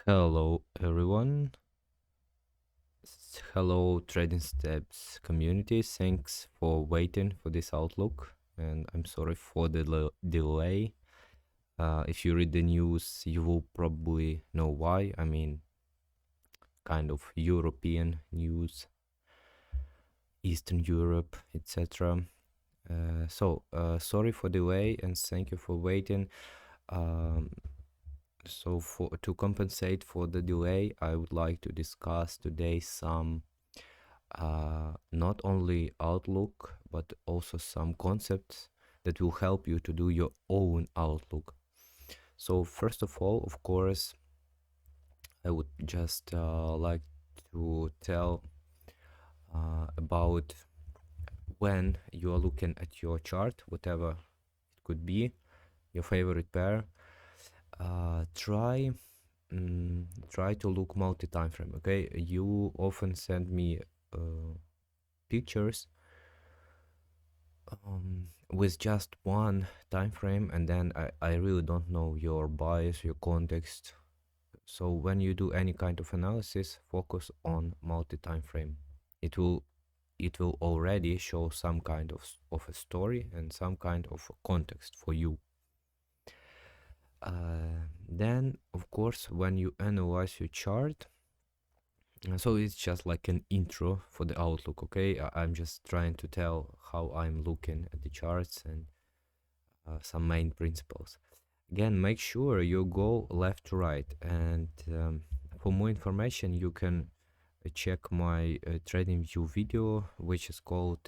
Hello everyone. Hello Trading Steps community. Thanks for waiting for this outlook, and I'm sorry for the delay. If you read the news, you will probably know why. I mean, kind of European news, Eastern Europe, etc. Sorry for delay and thank you for waiting. Um, so to compensate for the delay, I would like to discuss today some not only outlook but also some concepts that will help you to do your own outlook. So first of all, of course, I would just like to tell about when you are looking at your chart, whatever it could be, your favorite pair, try to look multi-time frame. Okay, you often send me pictures with just one time frame, and then I really don't know your bias, your context. So when you do any kind of analysis, focus on multi-time frame. It will already show some kind of a story and some kind of context for you. Then of course when you analyze your chart, so it's just like an intro for the outlook. Okay, I'm just trying to tell how I'm looking at the charts and some main principles. Again, make sure you go left to right, and for more information you can check my trading view video, which is called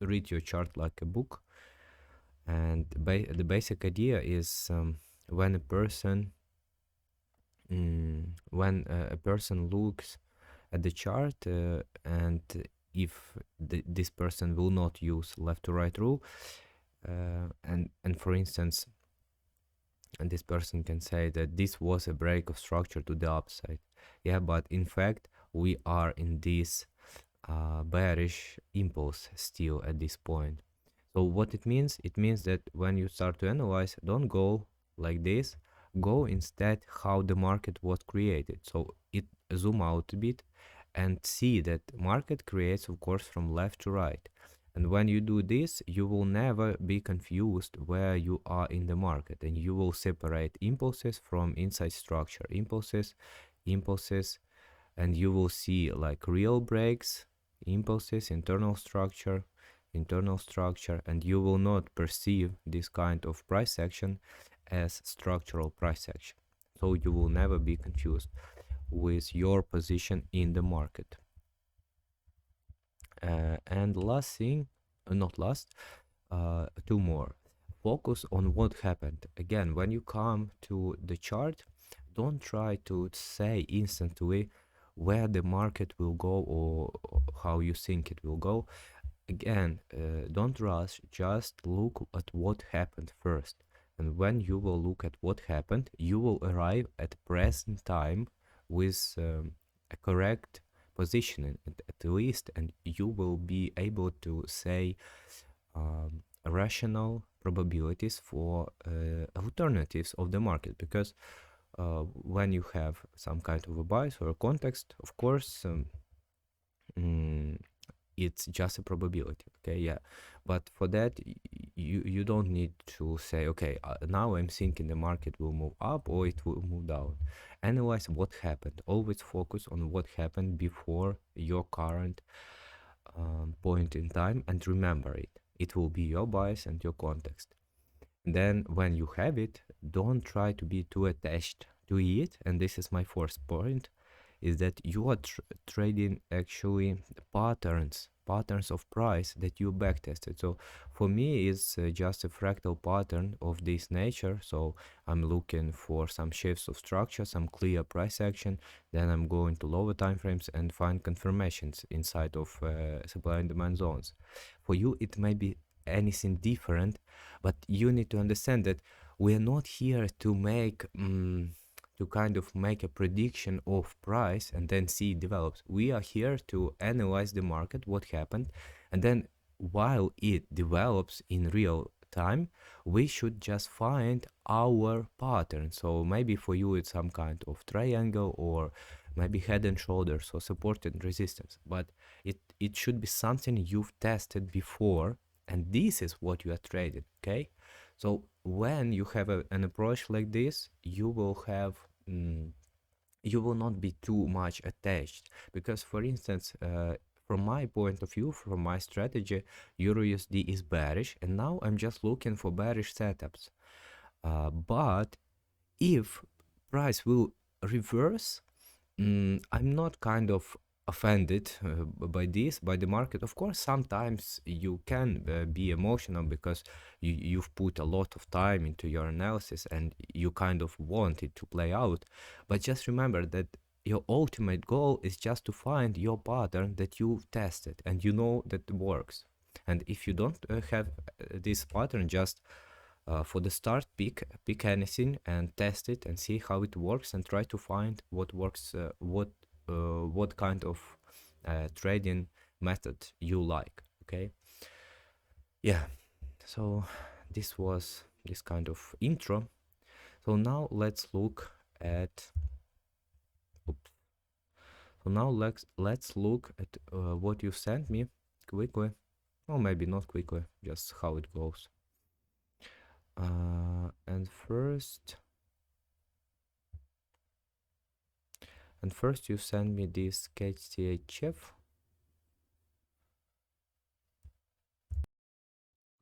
read your chart like a book. And the basic idea is when a person looks at the chart, and if this person will not use left to right rule, and for instance, and this person can say that this was a break of structure to the upside. Yeah, but in fact we are in this bearish impulse still at this point. So what it means that when you start to analyze, don't go like this, go instead how the market was created. So it zoom out a bit and see that market creates, of course, from left to right. And when you do this, you will never be confused where you are in the market, and you will separate impulses from inside structure, impulses, and you will see like real breaks, impulses, internal structure, and you will not perceive this kind of price action as structural price action. So you will never be confused with your position in the market. And last thing, not last, two more. Focus on what happened. Again, when you come to the chart, don't try to say instantly where the market will go or how you think it will go. Again, don't rush, just look at what happened first. And when you will look at what happened, you will arrive at present time with a correct positioning at least, and you will be able to say rational probabilities for alternatives of the market, because when you have some kind of a bias or a context, of course, it's just a probability. Okay, yeah, but for that you don't need to say, okay, now I'm thinking the market will move up or it will move down. Analyze what happened. Always focus on what happened before your current point in time, and remember it. It will be your bias and your context. Then when you have it, don't try to be too attached to it. And this is my fourth point, is that you are trading actually patterns of price that you backtested. So for me, it's just a fractal pattern of this nature. So I'm looking for some shifts of structure, some clear price action, then I'm going to lower time frames and find confirmations inside of supply and demand zones. For you it may be anything different, but you need to understand that we are not here to make to kind of make a prediction of price and then see it develops. We are here to analyze the market, what happened, and then while it develops in real time, we should just find our pattern. So maybe for you it's some kind of triangle, or maybe head and shoulders, or support and resistance, but it should be something you've tested before, and this is what you are trading. Okay, so when you have an approach like this, you will have you will not be too much attached, because for instance, from my point of view, from my strategy, EURUSD is bearish, and now I'm just looking for bearish setups. But if price will reverse, I'm not kind of offended by this, by the market. Of course, sometimes you can be emotional because you've put a lot of time into your analysis and you kind of want it to play out. But just remember that your ultimate goal is just to find your pattern that you've tested and you know that works. And if you don't have this pattern, just for the start, pick anything and test it and see how it works, and try to find what works, what kind of trading method you like. Okay, yeah, so this was this kind of intro. So now let's look at let's look at what you sent me quickly, or maybe not quickly, just how it goes. And first you send me this KCHF.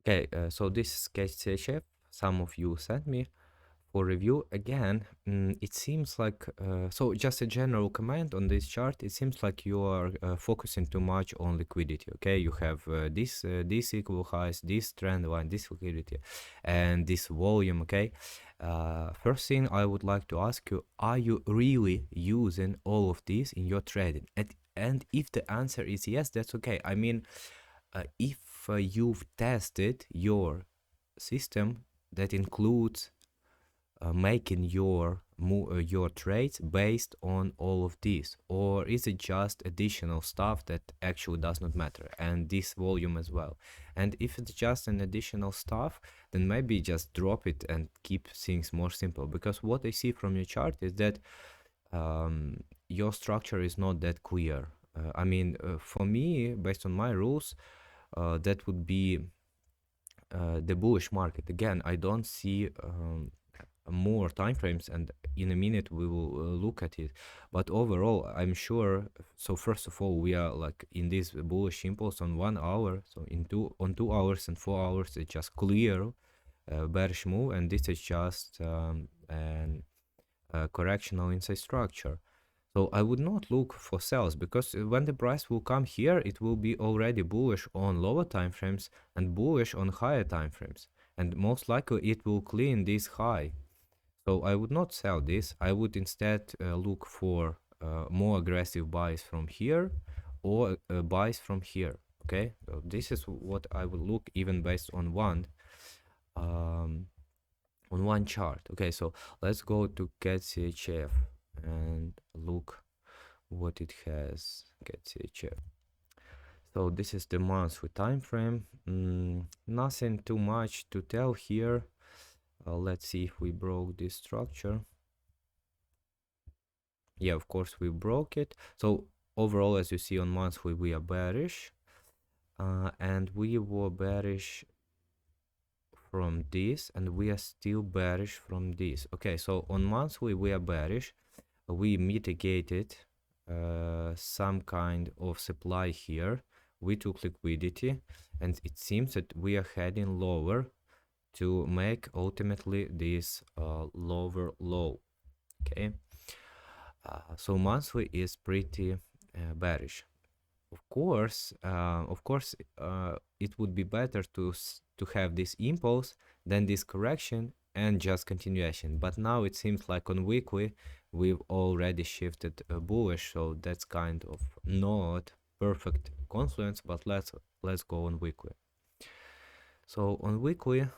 Okay, so this is KCHF. Some of you sent me for review. Again, it seems like, so just a general comment on this chart, it seems like you are focusing too much on liquidity. Okay, you have this equal highs, this trend line, this liquidity, and this volume. Okay, first thing I would like to ask you, are you really using all of this in your trading? And if the answer is yes, that's okay. I mean, if you've tested your system, that includes making your trades based on all of this, or is it just additional stuff that actually does not matter, and this volume as well? And if it's just an additional stuff, then maybe just drop it and keep things more simple, because what I see from your chart is that your structure is not that clear. I mean, for me, based on my rules, that would be the bullish market. Again, I don't see more time frames, and in a minute we will look at it, but overall I'm sure. So first of all, we are like in this bullish impulse on 1 hour, so on 2 hours and 4 hours it's just clear bearish move, and this is just an correctional inside structure. So I would not look for sells, because when the price will come here, it will be already bullish on lower time frames and bullish on higher time frames, and most likely it will clean this high. So I would not sell this. I would instead look for more aggressive buys from here, or buys from here. Okay, so this is what I would look, even based on one chart. Okay, so let's go to CAD-CHF and look what it has. CAD-CHF. So this is the monthly time frame. Nothing too much to tell here. Let's see if we broke this structure. Yeah, of course we broke it. So overall, as you see on monthly, we are bearish, and we were bearish from this, and we are still bearish from this. Okay, so on monthly we are bearish. We mitigated some kind of supply here. We took liquidity, and it seems that we are heading lower to make ultimately this lower low. Okay, so monthly is pretty bearish. Of course, it would be better to have this impulse than this correction and just continuation. But now it seems like on weekly we've already shifted bullish, so that's kind of not perfect confluence. But let's go on weekly. So on weekly,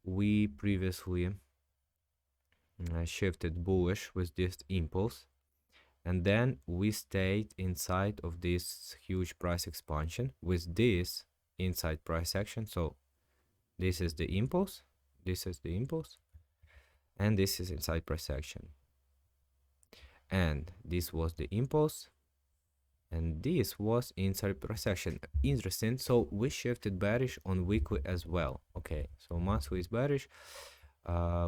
we previously shifted bullish with this impulse, and then we stayed inside of this huge price expansion with this inside price action. So This is the impulse, this is the impulse, and this is inside price action. And this was the impulse, and this was inside price action. Interesting. So we shifted bearish on weekly as well. Okay, so monthly is bearish,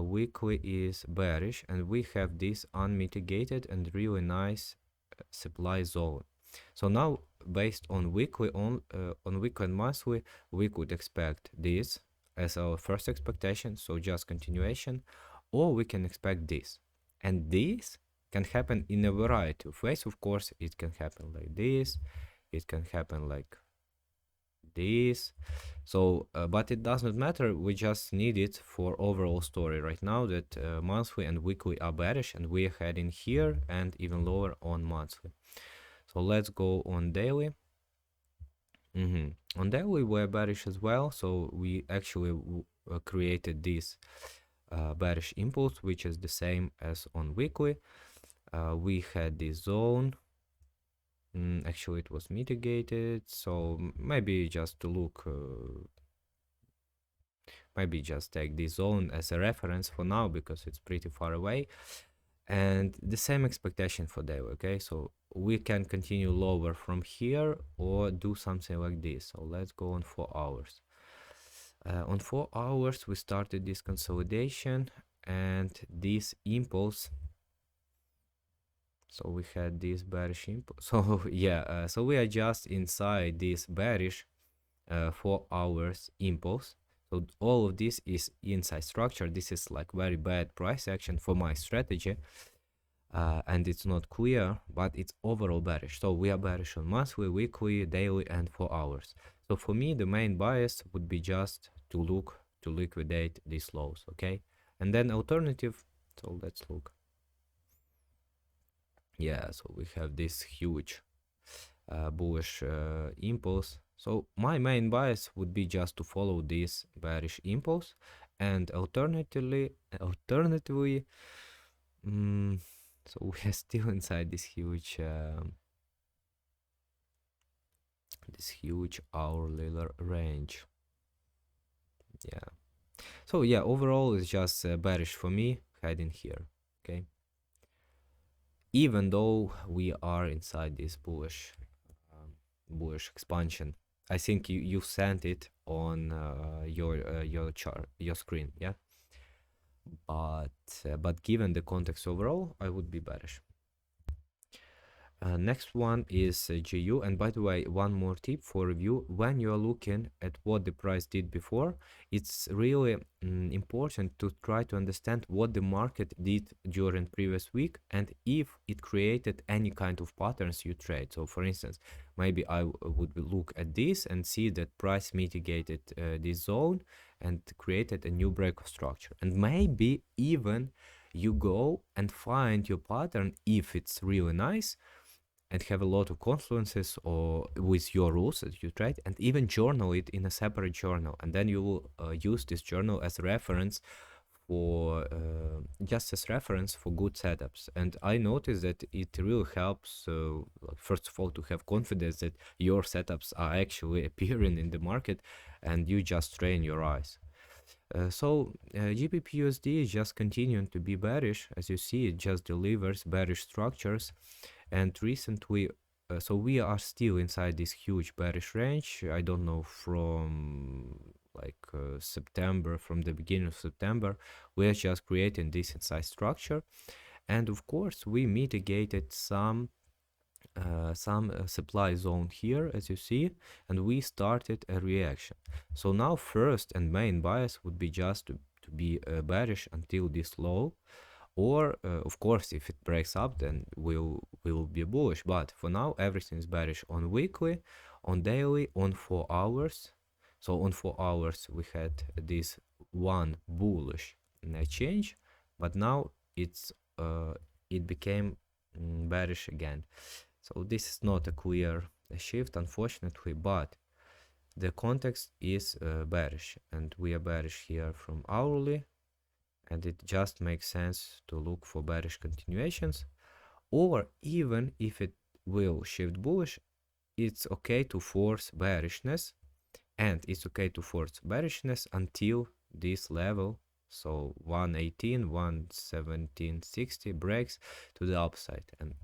weekly is bearish, and we have this unmitigated and really nice supply zone. So now, based on weekly on weekly and monthly, we could expect this as our first expectation, so just continuation, or we can expect this, and this can happen in a variety of ways. Of course, it can happen like this, it can happen like this. So but it doesn't matter, we just need it for overall story right now that monthly and weekly are bearish, and we're heading here and even lower on monthly. So let's go on daily. On daily we're bearish as well, so we actually created this bearish impulse, which is the same as on weekly. We had this zone. Actually it was mitigated, so maybe just to look, maybe just take this zone as a reference for now because it's pretty far away. And the same expectation for daily. Okay, so we can continue lower from here or do something like this. So let's go on 4 hours. On 4 hours we started this consolidation and this impulse. So we had this bearish impulse. So yeah, so we are just inside this bearish 4 hours impulse. So all of this is inside structure. This is like very bad price action for my strategy, and it's not clear, but it's overall bearish. So we are bearish on monthly, weekly, daily, and 4 hours. So for me, the main bias would be just to look to liquidate these lows, okay? And then alternative, so let's look. Yeah, so we have this huge bullish impulse. So my main bias would be just to follow this bearish impulse, and alternatively, so we are still inside this huge hourly range. Yeah. So yeah, overall it's just bearish for me heading here. Okay. Even though we are inside this bullish expansion. I think you sent it on your chart, your screen, yeah. But given the context overall, I would be bearish. Next one is GU, and by the way, one more tip for review: when you are looking at what the price did before, it's really important to try to understand what the market did during previous week and if it created any kind of patterns you trade. So for instance, maybe I would look at this and see that price mitigated this zone and created a new break of structure, and maybe even you go and find your pattern if it's really nice and have a lot of confluences or with your rules that you trade, and even journal it in a separate journal, and then you will use this journal as reference for just as reference for good setups. And I noticed that it really helps, first of all, to have confidence that your setups are actually appearing in the market and you just train your eyes. So GBPUSD is just continuing to be bearish. As you see, it just delivers bearish structures. And recently, so we are still inside this huge bearish range. I don't know, from like September, from the beginning of September, we are just creating this inside structure. And of course, we mitigated some supply zone here, as you see, and we started a reaction. So now first and main bias would be just to be bearish until this low, or of course if it breaks up then we'll be bullish, but for now everything is bearish on weekly, on daily, on 4 hours. So on 4 hours we had this one bullish change, but now it's it became bearish again. So this is not a clear shift, unfortunately, but the context is bearish, and we are bearish here from hourly, and it just makes sense to look for bearish continuations. Or even if it will shift bullish, it's okay to force bearishness and it's okay to force bearishness until this level, so 118 117.60 breaks to the upside, and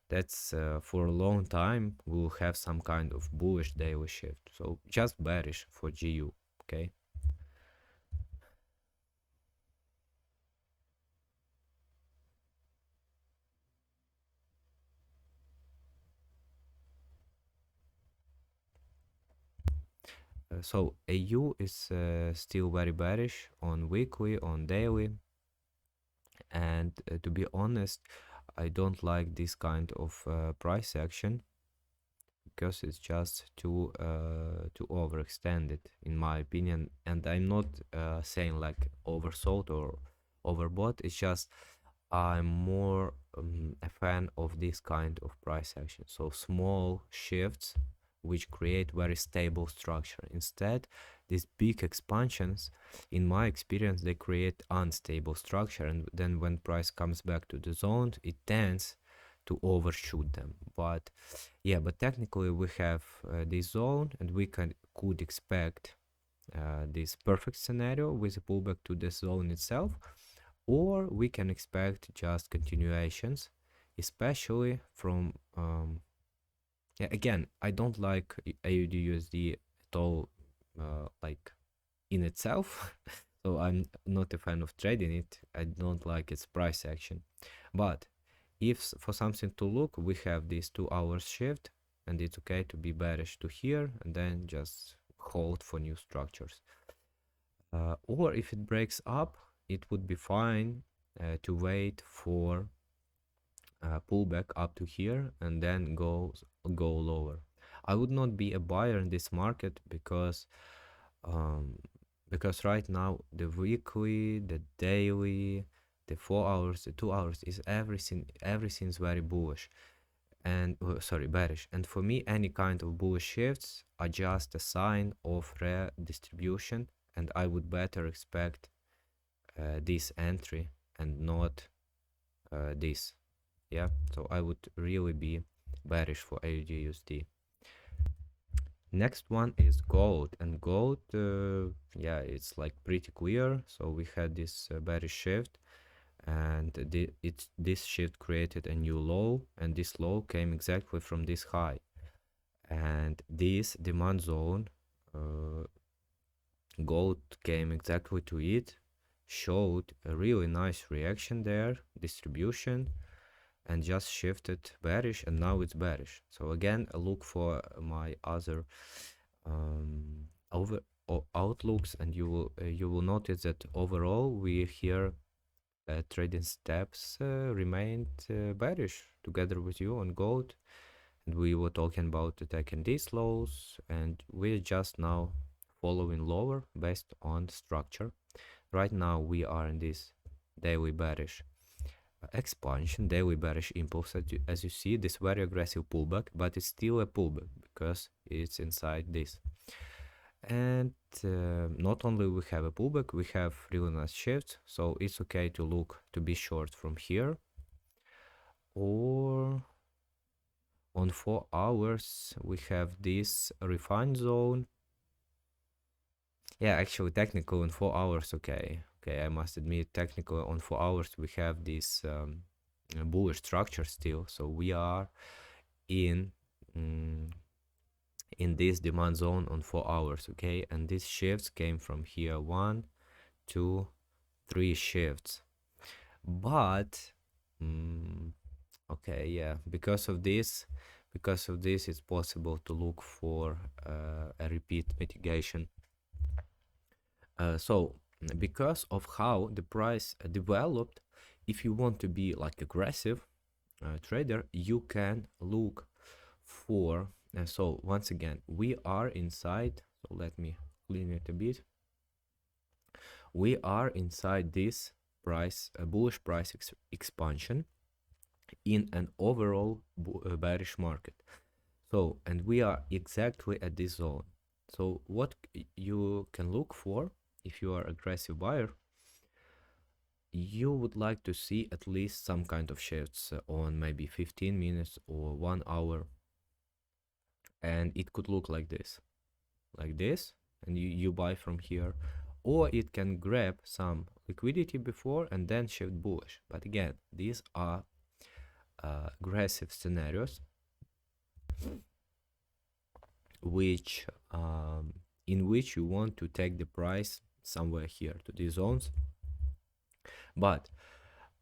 that's for a long time we'll have some kind of bullish daily shift, so just bearish for GU. Okay. So AU is still very bearish on weekly, on daily, and to be honest, I don't like this kind of price action because it's just too overextended in my opinion. And I'm not saying like oversold or overbought. It's just I'm more a fan of this kind of price action. So small shifts which create very stable structure. Instead, these big expansions, in my experience, they create unstable structure, and then when price comes back to the zone, it tends to overshoot them. But yeah, but technically we have this zone, and we could expect this perfect scenario with a pullback to the zone itself, or we can expect just continuations, especially from yeah, again, I don't like AUD USD at all, like in itself. So I'm not a fan of trading it. I don't like its price action. But if for something to look, we have this 2 hours shift, and it's okay to be bearish to here and then just hold for new structures. Or if it breaks up, it would be fine to wait for pullback up to here and then go lower. I would not be a buyer in this market um, because right now the weekly, the daily, the 4 hours, the 2 hours is everything's very bullish and sorry, bearish. And for me, any kind of bullish shifts are just a sign of redistribution, and I would better expect this entry and not this. Yeah, so I would really be bearish for AUD USD. Next one is gold, and gold, yeah, it's like pretty clear. So we had this bearish shift, and this shift created a new low, and this low came exactly from this high, and this demand zone, gold came exactly to it, showed a really nice reaction there, distribution, and just shifted bearish, and now it's bearish. So again, look for my other over outlooks, and you will notice that overall we here trading steps remained bearish together with you on gold, and we were talking about attacking these lows, and we're just now following lower based on structure. Right now we are in this daily bearish expansion, daily bearish impulse, as you see, this very aggressive pullback, but it's still a pullback because it's inside this. And not only we have a pullback, we have really nice shifts, so it's okay to look to be short from here, or on 4 hours we have this refined zone. Yeah, actually technical on 4 hours, okay, I must admit, technical on 4 hours we have this bullish structure still, so we are in this demand zone on 4 hours, okay, and these shifts came from here, 1 2 3 shifts, but okay, yeah, because of this it's possible to look for a repeat mitigation. So because of how the price developed, if you want to be like aggressive trader, you can look for so once again we are inside, so let me clean it a bit. We are inside this price bullish price expansion in an overall bearish market. So, and we are exactly at this zone. So what you can look for if you are aggressive buyer, you would like to see at least some kind of shifts on maybe 15 minutes or 1 hour, and it could look like this. like this, and you buy from here, or it can grab some liquidity before and then shift bullish. But again, these are aggressive scenarios which in which you want to take the price somewhere here to these zones. But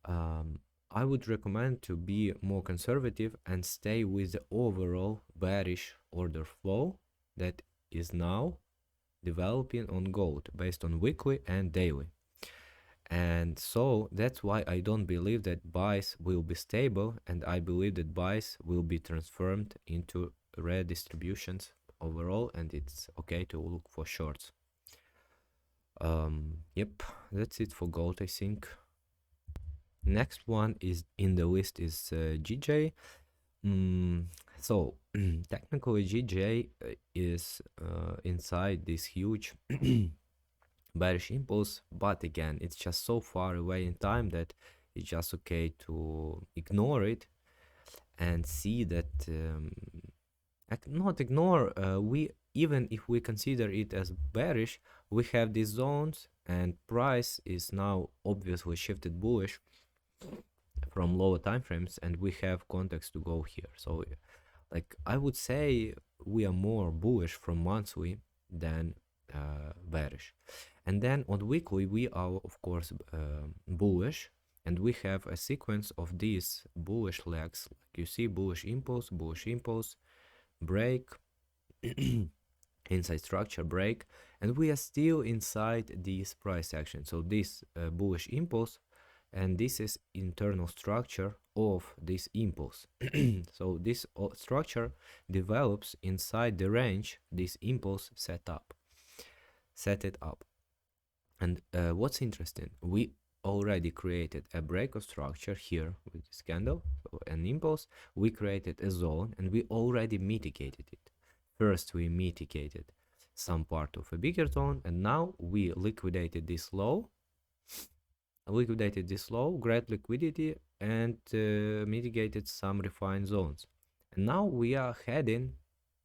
I would recommend to be more conservative and stay with the overall bearish order flow that is now developing on gold based on weekly and daily. And so that's why I don't believe that buys will be stable, and I believe that buys will be transformed into red distributions overall, and it's okay to look for shorts. Yep, that's it for gold, I think. Next one is in the list is GJ. So technically GJ is inside this huge bearish impulse, but again, it's just so far away in time that it's just okay to ignore it and see that not ignore, we even if we consider it as bearish, we have these zones and price is now obviously shifted bullish from lower time frames, and we have context to go here. So like I would say we are more bullish from monthly than bearish. And then on weekly we are of course bullish, and we have a sequence of these bullish legs, like you see, bullish impulse, break, inside structure, break, and we are still inside this price action. So this bullish impulse, and this is internal structure of this impulse. So this structure develops inside the range this impulse set it up. And what's interesting, we already created a break of structure here with this candle, so an impulse. We created a zone and we already mitigated it. First we mitigated some part of a bigger zone, and now we liquidated this low, great liquidity, and mitigated some refined zones. And now we are heading,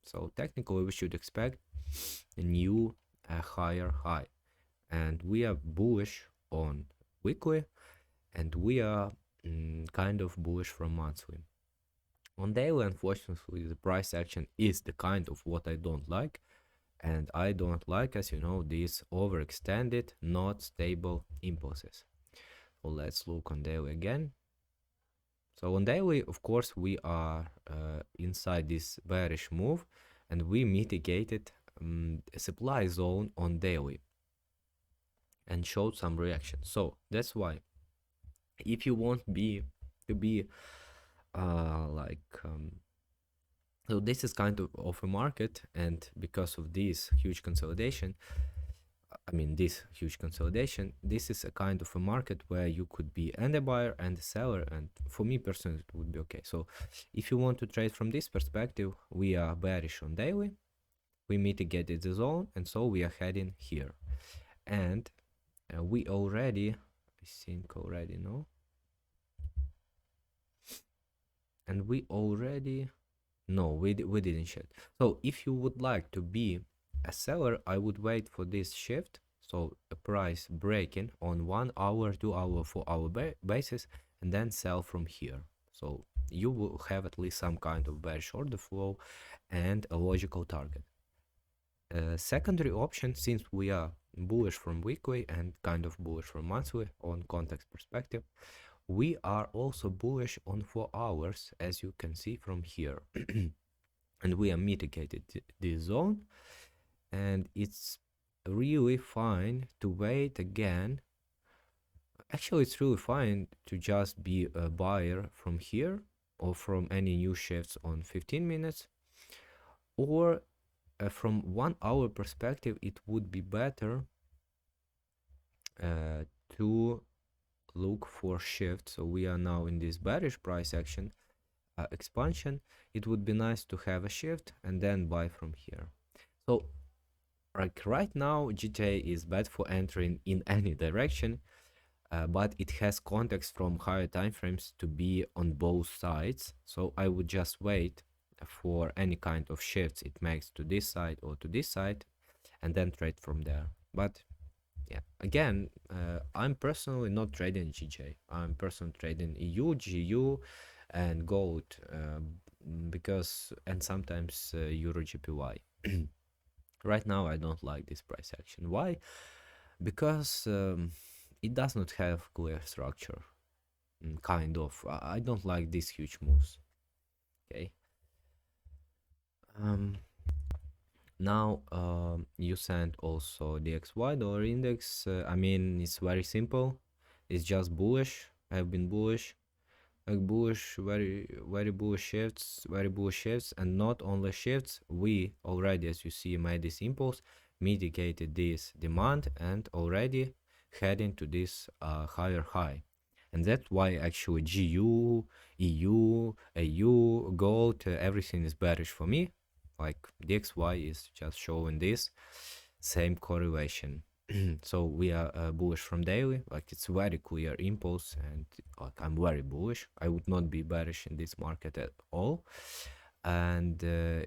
so technically we should expect a new higher high, and we are bullish on weekly, and we are kind of bullish from monthly. On daily, unfortunately, the price action is the kind of what I don't like, and I don't like, as you know, these overextended, not stable impulses. So let's look on daily again. So on daily, of course, we are inside this bearish move, and we mitigated a supply zone on daily and showed some reaction. So that's why if you want to be so this is kind of a market, and because of this huge consolidation, this is a kind of a market where you could be and a buyer and a seller, and for me personally it would be okay. So if you want to trade from this perspective, we are bearish on daily, we mitigated the zone, and so we are heading here. And we already, I think already, no? And we already, no, we didn't shed. So if you would like to be a seller, I would wait for this shift, so a price breaking on 1 hour, 2 hour, 4 hour basis, and then sell from here. So you will have at least some kind of bearish order flow and a logical target. Secondary option, since we are bullish from weekly and kind of bullish from monthly on context perspective, we are also bullish on 4 hours, as you can see from here. And we are mitigated this zone, and it's really fine to wait again. Actually, it's really fine to just be a buyer from here or from any new shifts on 15 minutes, or from 1 hour perspective it would be better to look for shift. So we are now in this bearish price action expansion. It would be nice to have a shift and then buy from here. So like right now GJ is bad for entering in any direction, but it has context from higher time frames to be on both sides. So I would just wait for any kind of shifts it makes to this side or to this side, and then trade from there. But yeah, again, I'm personally not trading GJ. I'm personally trading EU, GU, and gold, because, and sometimes Euro GPY. Right now I don't like this price action. Why? Because it does not have clear structure. Kind of. I don't like these huge moves. Okay. Now you send also DXY dollar index. I mean, it's very simple. It's just bullish. I've been bullish, like bullish, very bullish shifts, and not only shifts. We already, as you see, made this impulse, mitigated this demand, and already heading to this higher high. And that's why actually GU, EU, AU, gold, everything is bearish for me. Like DXY is just showing this same correlation. So we are bullish from daily, like it's very clear impulse, and like I'm very bullish. I would not be bearish in this market at all. And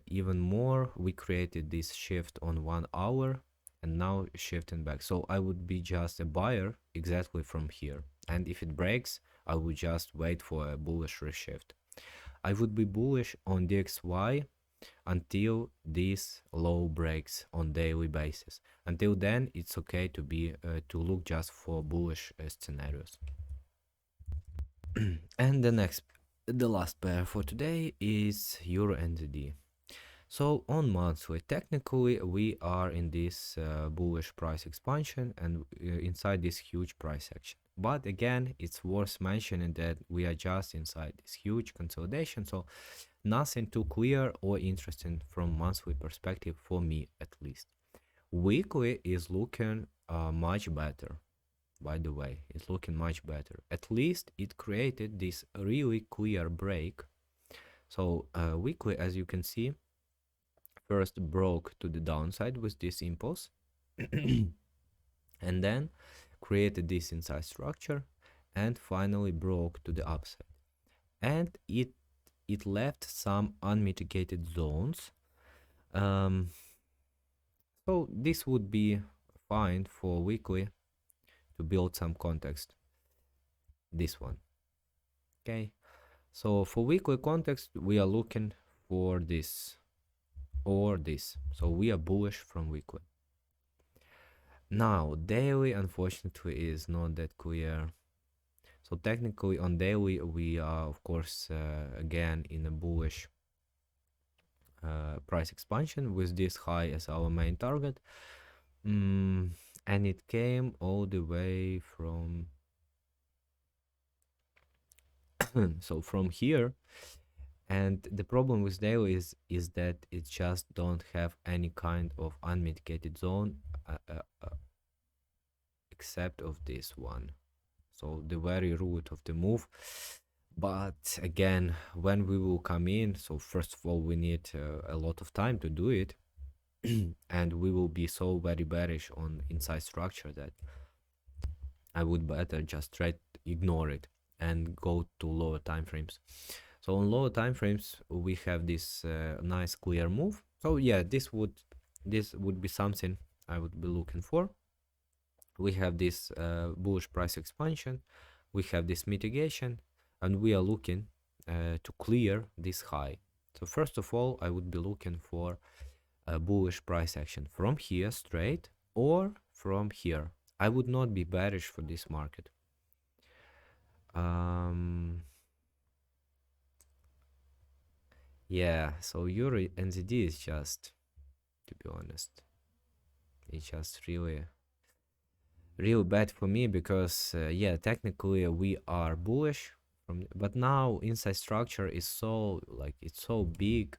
even more, we created this shift on 1 hour and now shifting back. So I would be just a buyer exactly from here. And if it breaks, I would just wait for a bullish reshift. I would be bullish on DXY until this low breaks on daily basis. Until then, it's okay to be to look just for bullish scenarios. And the last pair for today is Euro NZD. So on monthly, technically we are in this bullish price expansion and inside this huge price action. But again, it's worth mentioning that we are just inside this huge consolidation, so nothing too clear or interesting from monthly perspective for me at least. Weekly is looking much better. By the way, it's looking much better. At least it created this really clear break. So weekly, as you can see, first broke to the downside with this impulse and then created this inside structure and finally broke to the upside, and it left some unmitigated zones. So this would be fine for weekly to build some context, this one. Okay, so for weekly context we are looking for this or this, so we are bullish from weekly. Now daily unfortunately is not that clear. So technically on daily we are of course again in a bullish price expansion with this high as our main target, and it came all the way from so from here. And the problem with daily is that it just don't have any kind of unmitigated zone except of this one, so the very root of the move. But again, when we will come in, so first of all we need a lot of time to do it and we will be so very bearish on inside structure that I would better just try to ignore it and go to lower time frames. So on lower time frames we have this nice clear move. So yeah, this would be something I would be looking for. We have this bullish price expansion, we have this mitigation, and we are looking to clear this high. So first of all, I would be looking for a bullish price action from here straight or from here. I would not be bearish for this market. Yeah, so Euro NZD is just, to be honest, it's just really bad for me because yeah, technically we are bullish but now inside structure is so like it's so big,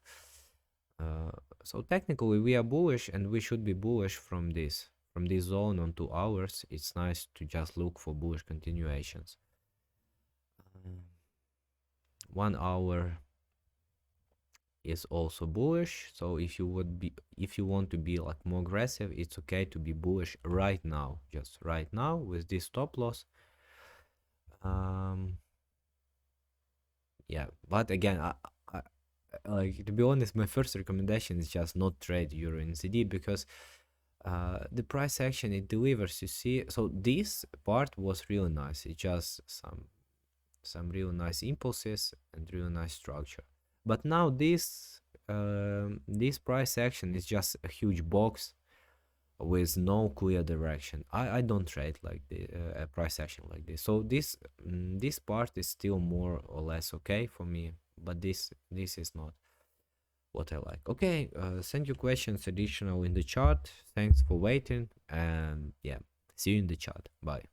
so technically we are bullish and we should be bullish from this zone on 2 hours. It's nice to just look for bullish continuations. 1 hour is also bullish, so if you want to be like more aggressive, it's okay to be bullish right now, just right now with this stop loss. Yeah, but again, I like, to be honest, my first recommendation is just not trade Euro NZD because The price action it delivers, you see. So this part was really nice. It just some real nice impulses and real nice structure. But now this price action is just a huge box with no clear direction. I don't trade like the a price action like this. So this part is still more or less okay for me, but this is not what I like. Okay, send your questions additional in the chat. Thanks for waiting, and yeah, see you in the chat. Bye.